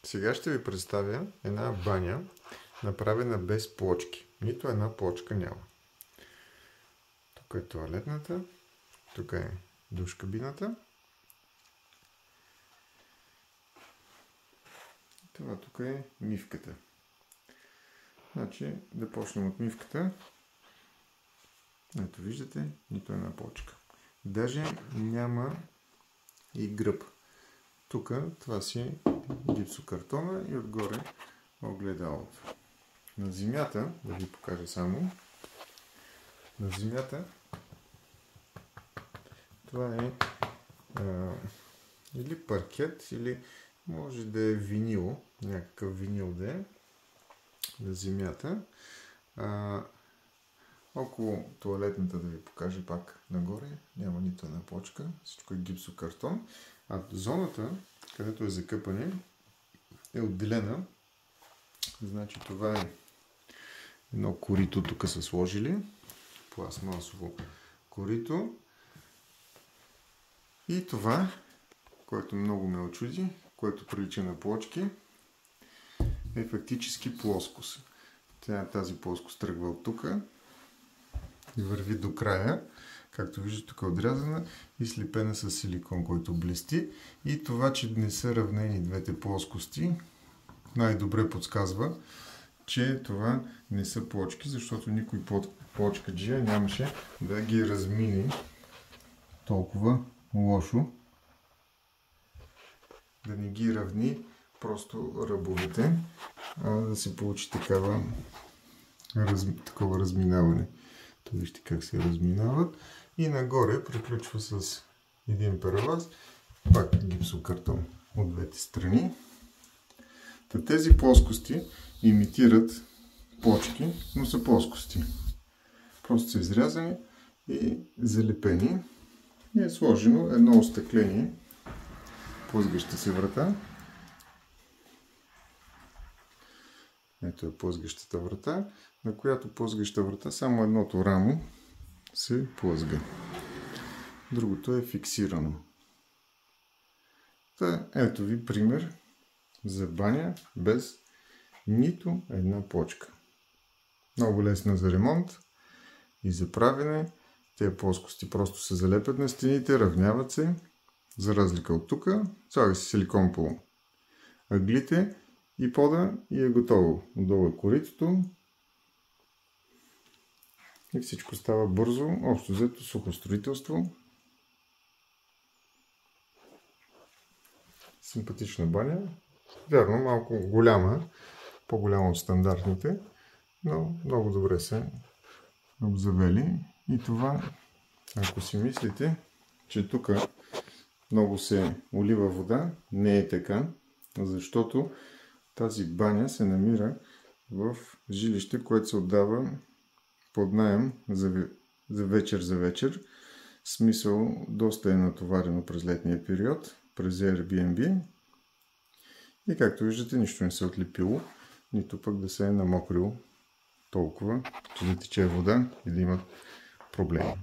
Сега ще ви представя една баня, направена без плочки. Нито една плочка няма. Тук е тоалетната, тук е душ кабината. Това тук е мивката. Значи да почнем от мивката. Ето виждате, нито една плочка. Даже няма и гръб. Тук това си е гипсокартона и отгоре огледалото. На земята, да ви покажа само, на земята това е или паркет, или може да е винил, някакъв винил да е на земята. Около тоалетната да ви покажа пак нагоре, няма нито една плочка, всичко е гипсокартон. А зоната, където е закъпане, е отделена. Значи това е едно корито, тук са сложили, пластмасово корито. И това, което много ме очуди, което прилича на плочки, е фактически плоскост. Тази плоскост тръгва от тук и върви до края. Както виждате, тук е отрязана и слепена с силикон, който блести. И това, че не са равнени двете плоскости, най-добре подсказва, че това не са плочки, защото никой плочкаджия нямаше да ги размини толкова лошо, да не ги равни просто ръбовете, а да се получи такова разминаване. Вижте как се разминават. И нагоре приключва с един параваз, пак гипсокартон от двете страни. Тези плоскости имитират плочки, но са плоскости. Просто са изрязани и залепени. И е сложено едно остъкление, плъзгаща се врата. Ето е плъзгащата врата, на която плъзгаща врата само едното рамо се плъзга. Другото е фиксирано. Ето ви пример за баня без нито една плочка. Много лесна за ремонт и за правене. Тези плоскости просто се залепят на стените, равняват се. За разлика от тук, слага се силикон по ъглите и пода и е готово. Отдолу е коритото. И всичко става бързо, общо взето сухо строителство. Симпатична баня. Вярно, малко голяма, по-голяма от стандартните, но много добре се обзавели. И това, ако си мислите, че тук много се улива вода, не е така, защото тази баня се намира в жилище, което се отдава под наем за вечер. В смисъл, доста е натоварено през летния период, през Airbnb. И както виждате, нищо не се е отлепило, нито пък да се е намокрило толкова, че да тече вода и да имат проблеми.